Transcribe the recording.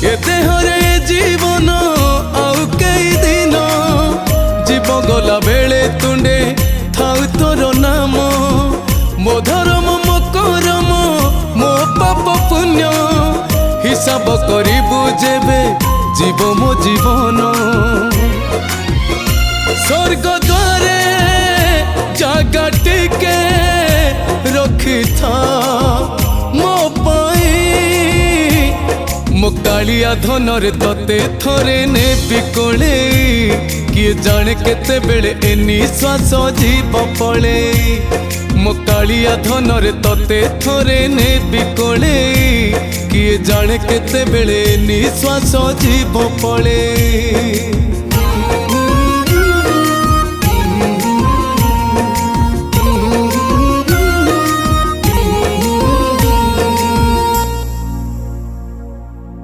ए देहरे जीवन आउ कई दिन जीव गला बेले तुंडे थाउ तोर नाम मो धर्म मो करम मो पाप पुण्य हिसाब करिबु जेबे जीव मो जीवन स्वर्ग द्वारे जागा टिके रखी था मो पाई मो कालिया धनरे तते थरे ने बिकोले किए जाने केते बेले ए निश्वास जीव पड़े मो कालिया धनरे तते थरे ने बिकोले किए जाने केते बेले निश्वास जीव पड़े।